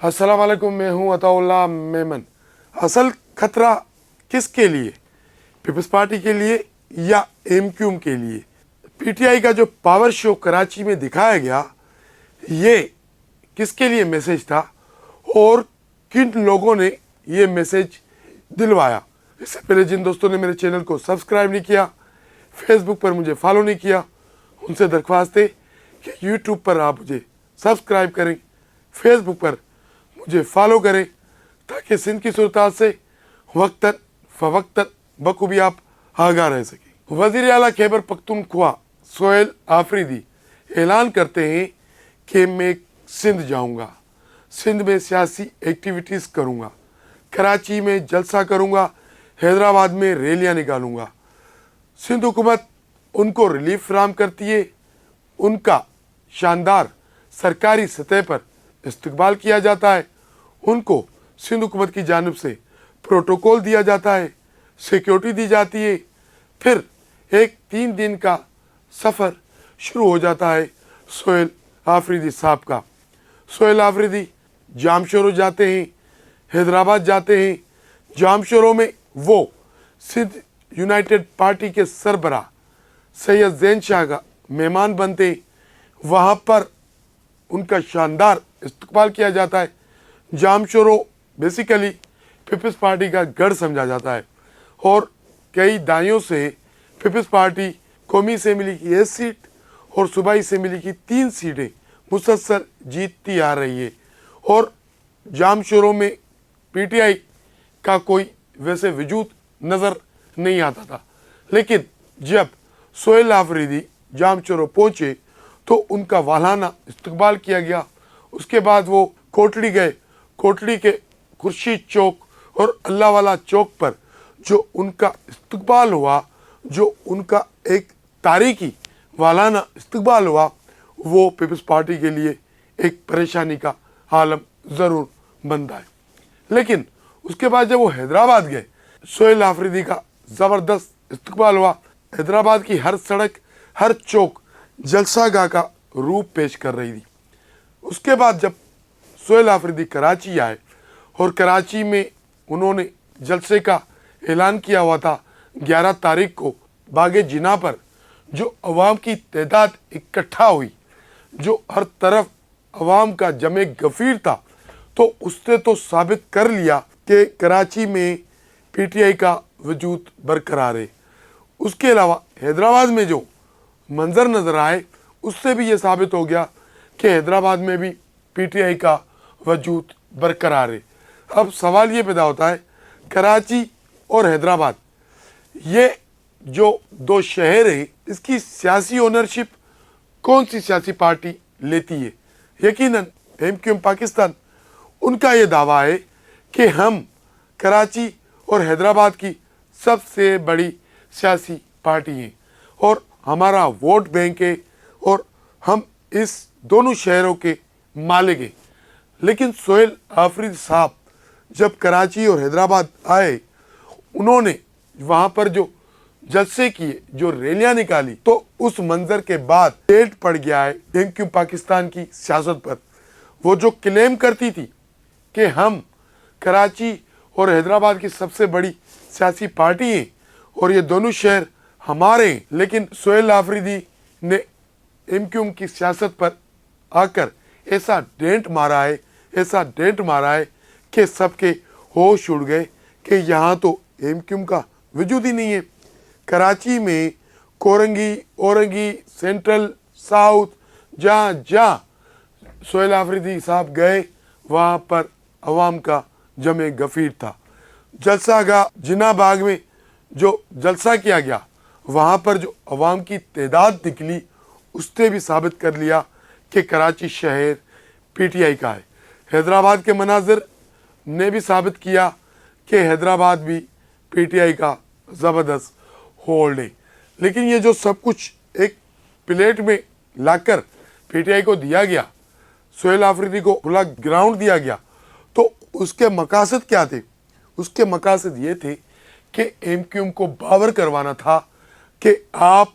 अस्सलाम वालेकुम, मैं हूं अताउल्लाह मेमन। असल खतरा किसके लिए? पीपल्स पार्टी के लिए या एमक्यूएम के लिए? पीटीआई का जो पावर शो कराची में दिखाया गया, ये किसके लिए मैसेज था और किन लोगों ने ये मैसेज दिलवाया? इससे पहले जिन दोस्तों ने मेरे चैनल को सब्सक्राइब नहीं किया, फेसबुक पर मुझे फॉलो नहीं किया, उनसे दरख्वास्त है कि यूट्यूब पर आप मुझे सब्सक्राइब करें, फेसबुक पर मुझे फॉलो करें, ताकि सिंध की सूरत से वक्तन फ़वक्तन बखूबी आप आगाह रह सकें। वज़ीर आला खैबर पख्तूनख्वा सोहेल आफरीदी ऐलान करते हैं कि मैं सिंध जाऊंगा, सिंध में सियासी एक्टिविटीज़ करूंगा, कराची में जलसा करूंगा, हैदराबाद में रैलियां निकालूंगा। सिंध हुकूमत उनको रिलीफ फराहम करती है, उनका शानदार सरकारी सतह पर इस्तकबाल किया जाता है, उनको सिंध हुकूमत की जानिब से प्रोटोकॉल दिया जाता है, सिक्योरिटी दी जाती है। फिर एक 3 दिन का सफ़र शुरू हो जाता है सोहेल आफरीदी साहब का। सोहेल आफरीदी जामशोरो जाते हैं, हैदराबाद जाते हैं। जामशोरो में वो सिंध यूनाइटेड पार्टी के सरबराह सैयद ज़ैन शाह का मेहमान बनते, वहाँ पर उनका शानदार इस्तकबाल किया जाता है। जामशोरो बेसिकली पीपल्स पार्टी का गढ़ समझा जाता है और कई दाइयों से पीपल्स पार्टी कौमी असेंबली की 1 सीट और सूबाई असेंबली की 3 सीटें मुसलसल जीतती आ रही है। और जामशोरो में पीटीआई का कोई वैसे वजूद नज़र नहीं आता था, लेकिन जब सोहेल आफरीदी जामशोरो पहुँचे तो उनका वालाना इस्तकबाल किया गया। उसके बाद वो कोटड़ी गए। कोटड़ी के खुर्शीद चौक और अल्लाह वाला चौक पर जो उनका इस्तकबाल हुआ, जो उनका एक तारीखी वालाना इस्तकबाल हुआ, वो पीपल्स पार्टी के लिए एक परेशानी का आलम ज़रूर बनता है। लेकिन उसके बाद जब वो हैदराबाद गए, सोहेल आफरीदी का ज़बरदस्त इस्तकबाल हुआ। हैदराबाद की हर सड़क, हर चौक जलसागाह का रूप पेश कर रही थी। उसके बाद जब सोहेल आफरीदी कराची आए और कराची में उन्होंने जलसे का ऐलान किया हुआ था 11 तारीख को बागे जिना पर, जो अवाम की तादाद इकट्ठा हुई, जो हर तरफ अवाम का जमे गफीर था, तो उसने तो साबित कर लिया कि कराची में पीटीआई का वजूद बरकरार है। उसके अलावा हैदराबाद में जो मंजर नज़र आए, उससे भी ये साबित हो गया कि हैदराबाद में भी पीटीआई का वजूद बरकरार है। अब सवाल ये पैदा होता है, कराची और हैदराबाद, ये जो 2 शहर हैं, इसकी सियासी ओनरशिप कौन सी सियासी पार्टी लेती है? यकीनन एमक्यूएम पाकिस्तान। उनका ये दावा है कि हम कराची और हैदराबाद की सबसे बड़ी सियासी पार्टी हैं और हमारा वोट बैंक है और हम इस दोनों शहरों के मालिक हैं। लेकिन सोहेल आफरीदी साहब जब कराची और हैदराबाद आए, उन्होंने वहाँ पर जो जलसे किए, जो रैलियाँ निकाली, तो उस मंजर के बाद डेट पड़ गया है एमक्यूएम पाकिस्तान की सियासत पर। वो जो क्लेम करती थी कि हम कराची और हैदराबाद की सबसे बड़ी सियासी पार्टी हैं और ये दोनों शहर हमारे हैं, लेकिन सोहेल आफरीदी ने एमक्यूएम की सियासत पर आकर ऐसा डेंट मारा है, ऐसा डेंट मारा है कि सबके होश उड़ गए कि यहाँ तो एमक्यूएम का वजूद ही नहीं है। कराची में कोरंगी, औरंगी, सेंट्रल, साउथ, जहाँ जहाँ सोहेल आफरीदी साहब गए, वहाँ पर अवाम का जमे गफीर था। जलसागाह जिना बाग में जो जलसा किया गया, वहाँ पर जो अवाम की तादाद निकली, उसने भी साबित कर लिया कि कराची शहर पीटीआई का है। हैदराबाद के मनाजिर ने भी साबित किया कि हैदराबाद भी पीटीआई का ज़बरदस्त होल्ड है। लेकिन ये जो सब कुछ एक प्लेट में लाकर पीटीआई को दिया गया, सोहेल आफरीदी को खुला ग्राउंड दिया गया, तो उसके मकासद क्या थे? उसके मकासद ये थे कि एमक्यूएम को बावर करवाना था कि आप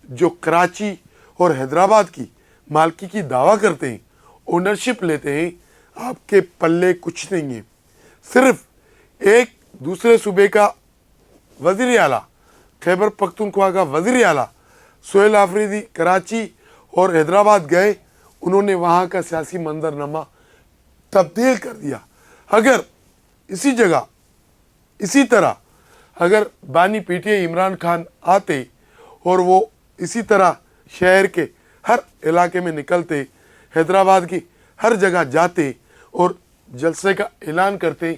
जो कराची और हैदराबाद की मालकी की दावा करते हैं, ओनरशिप लेते हैं, آپ کے پلے کچھ نہیں ہے۔ صرف ایک دوسرے صوبے کا وزیر اعلیٰ، خیبر پختونخوا کا وزیر اعلیٰ سہیل آفریدی کراچی اور حیدرآباد گئے، انہوں نے وہاں کا سیاسی منظرنامہ تبدیل کر دیا۔ اگر اسی جگہ اسی طرح اگر بانی پی ٹی آئی عمران خان آتے اور وہ اسی طرح شہر کے ہر علاقے میں نکلتے، حیدرآباد کی ہر جگہ جاتے اور جلسے کا اعلان کرتے،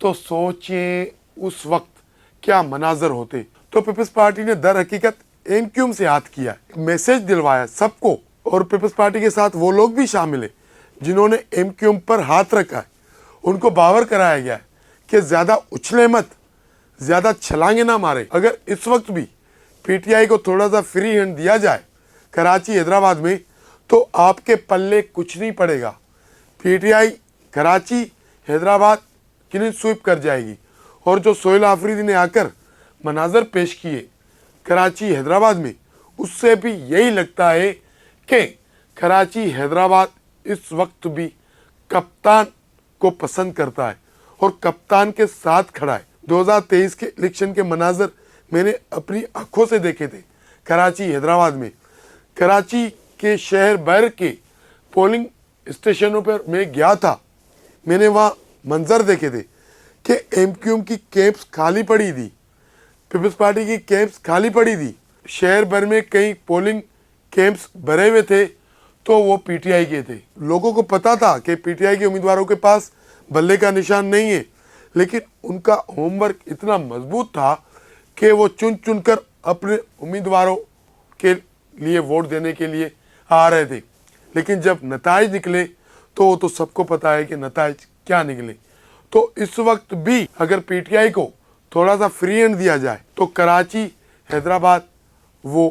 تو سوچیں اس وقت کیا مناظر ہوتے۔ تو پیپلز پارٹی نے در حقیقت ایم کیو ایم سے ہاتھ کیا، میسج دلوایا سب کو، اور پیپلز پارٹی کے ساتھ وہ لوگ بھی شامل ہیں جنہوں نے ایم کیو ایم پر ہاتھ رکھا ہے۔ ان کو باور کرایا گیا ہے کہ زیادہ اچھلے مت، زیادہ چھلانگیں نہ مارے۔ اگر اس وقت بھی پی ٹی آئی کو تھوڑا سا فری ہینڈ دیا جائے کراچی حیدرآباد میں، تو آپ کے پلے کچھ نہیں پڑے گا۔ P T I Karachi Hyderabad clean sweep کر جائے گی۔ اور جو سہیل آفریدی نے آ کر مناظر پیش کیے کراچی حیدرآباد میں، اس سے بھی یہی لگتا ہے کہ کراچی حیدرآباد اس وقت بھی کپتان کو پسند کرتا ہے اور کپتان کے ساتھ کھڑا ہے۔ 2023 کے الیکشن کے مناظر میں نے اپنی آنکھوں سے دیکھے تھے کراچی حیدرآباد میں۔ کراچی کے شہر بھر کے پولنگ اسٹیشنوں پر میں گیا تھا، میں نے وہاں منظر دیکھے تھے کہ ایم کیو ایم کی کیمپس خالی پڑی تھی، پیپلز پارٹی کی کیمپس خالی پڑی تھی۔ شہر بھر میں کئی پولنگ کیمپس بھرے ہوئے تھے تو وہ پی ٹی آئی کے تھے۔ لوگوں کو پتا تھا کہ پی ٹی آئی کے امیدواروں کے پاس بلے کا نشان نہیں ہے، لیکن ان کا ہوم ورک اتنا مضبوط تھا کہ وہ چن چن کر اپنے امیدواروں کے لیے ووٹ دینے کے لیے آ رہے تھے۔ لیکن جب نتائج نکلے تو وہ تو سب کو پتا ہے کہ نتائج کیا نکلے۔ تو اس وقت بھی اگر پی ٹی آئی کو تھوڑا سا فری ہینڈ دیا جائے تو کراچی حیدرآباد وہ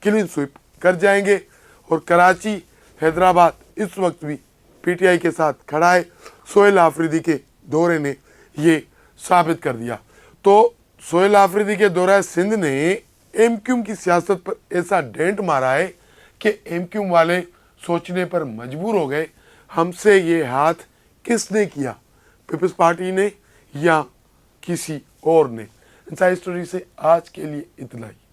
کلین سویپ کر جائیں گے، اور کراچی حیدرآباد اس وقت بھی پی ٹی آئی کے ساتھ کھڑا ہے۔ سہیل آفریدی کے دورے نے یہ ثابت کر دیا۔ تو سہیل آفریدی کے دورہ سندھ نے ایم کیو ایم کی سیاست پر ایسا ڈینٹ مارا ہے کہ ایم کیو ایم والے سوچنے پر مجبور ہو گئے، ہم سے یہ ہاتھ کس نے کیا، پیپلز پارٹی نے یا کسی اور نے۔ انسائڈ اسٹوری سے آج کے لیے اتنا ہی۔